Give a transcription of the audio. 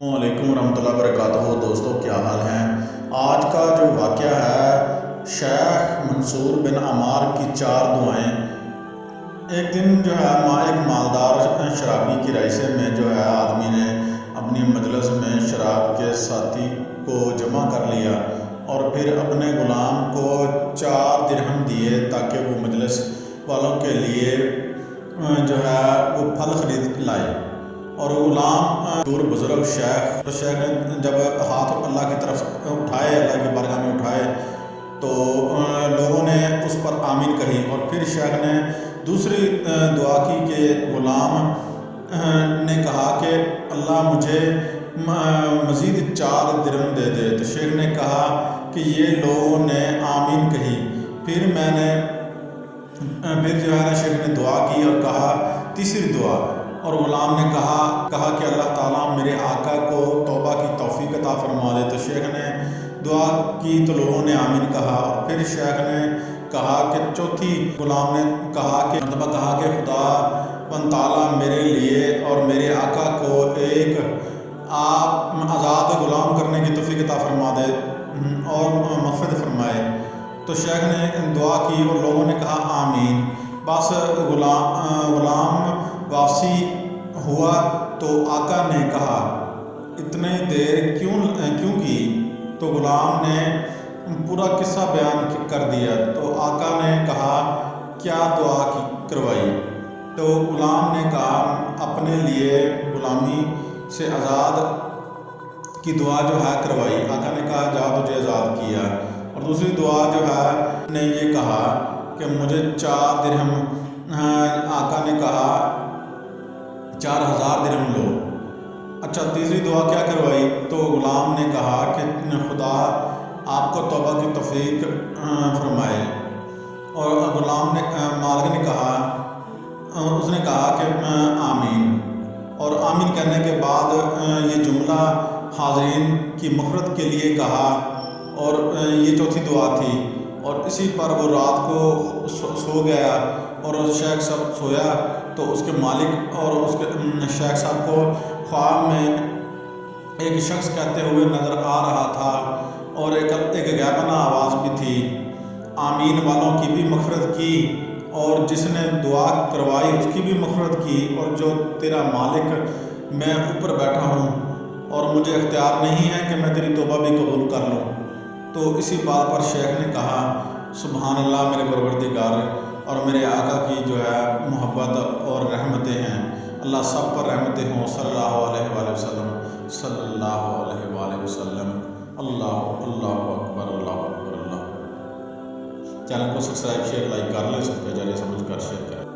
السلام علیکم ورحمۃ اللہ وبرکاتہ۔ دوستوں کیا حال ہیں؟ آج کا جو واقعہ ہے شیخ منصور بن عمار کی 4 دعائیں۔ ایک دن جو ہے ایک مالدار شرابی کی رئیسے میں جو ہے آدمی نے اپنی مجلس میں شراب کے ساتھی کو جمع کر لیا اور پھر اپنے غلام کو 4 درہم دیے تاکہ وہ مجلس والوں کے لیے جو ہے وہ پھل خرید لائے۔ اور غلام دور بزرگ شیخ نے جب ہاتھ اللہ کی طرف اٹھائے، اللہ کی بارگاہ میں اٹھائے، تو لوگوں نے اس پر آمین کہی۔ اور پھر شیخ نے دوسری دعا کی کہ غلام نے کہا کہ اللہ مجھے مزید 4 درہم دے دے، تو شیخ نے کہا کہ یہ لوگوں نے آمین کہی۔ پھر جو ہے شیخ نے دعا کی اور کہا تیسری دعا، اور غلام نے کہا کہ اللہ تعالیٰ میرے آقا کو توبہ کی توفیق عطا فرما دے، تو شیخ نے دعا کی تو لوگوں نے آمین کہا۔ اور پھر شیخ نے کہا کہ چوتھی، غلام نے کہا کہ خدا و تعالیٰ میرے لیے اور میرے آقا کو ایک آزاد غلام کرنے کی توفیق عطا فرما دے اور مغفرت فرمائے۔ تو شیخ نے دعا کی اور لوگوں نے کہا آمین۔ بس غلام واپسی ہوا تو آقا نے کہا اتنی دیر کیوں کی؟ تو غلام نے پورا قصہ بیان کر دیا۔ تو آقا نے کہا کیا دعا کروائی؟ تو غلام نے کہا اپنے لیے غلامی سے آزاد کی دعا جو ہے کروائی۔ آقا نے کہا جا تجھے آزاد کیا۔ اور دوسری دعا جو ہے نے یہ کہا کہ مجھے 4 درہم، آقا نے کہا 4000 درہم لو۔ اچھا، تیسری دعا کیا کروائی؟ تو غلام نے کہا کہ خدا آپ کو توبہ کی توفیق فرمائے۔ اور غلام نے مالک نے کہا، اس نے کہا کہ آمین۔ اور آمین کہنے کے بعد یہ جملہ حاضرین کی مغفرت کے لیے کہا، اور یہ چوتھی دعا تھی۔ اور اسی پر وہ رات کو سو گیا، اور شیخ صاحب سویا تو اس کے مالک اور اس کے شیخ صاحب کو خواب میں ایک شخص کہتے ہوئے نظر آ رہا تھا، اور ایک غائبانہ آواز بھی تھی، آمین والوں کی بھی مغفرت کی اور جس نے دعا کروائی اس کی بھی مغفرت کی، اور جو تیرا مالک میں اوپر بیٹھا ہوں اور مجھے اختیار نہیں ہے کہ میں تیری توبہ بھی قبول کر لوں۔ تو اسی بات پر شیخ نے کہا سبحان اللہ، میرے پروردگار اور میرے آقا کی جو ہے محبت اور رحمتیں ہیں، اللہ سب پر رحمتیں ہوں، صلی اللہ علیہ وآلہ وسلم، صلی اللہ علیہ وآلہ وسلم۔ اللہ اکبر، اللہ اکبر، اللہ۔ چینل کو سبسکرائب، شیئر، لائک کر لیں، سب پہ جاری سمجھ کر شیئر کریں۔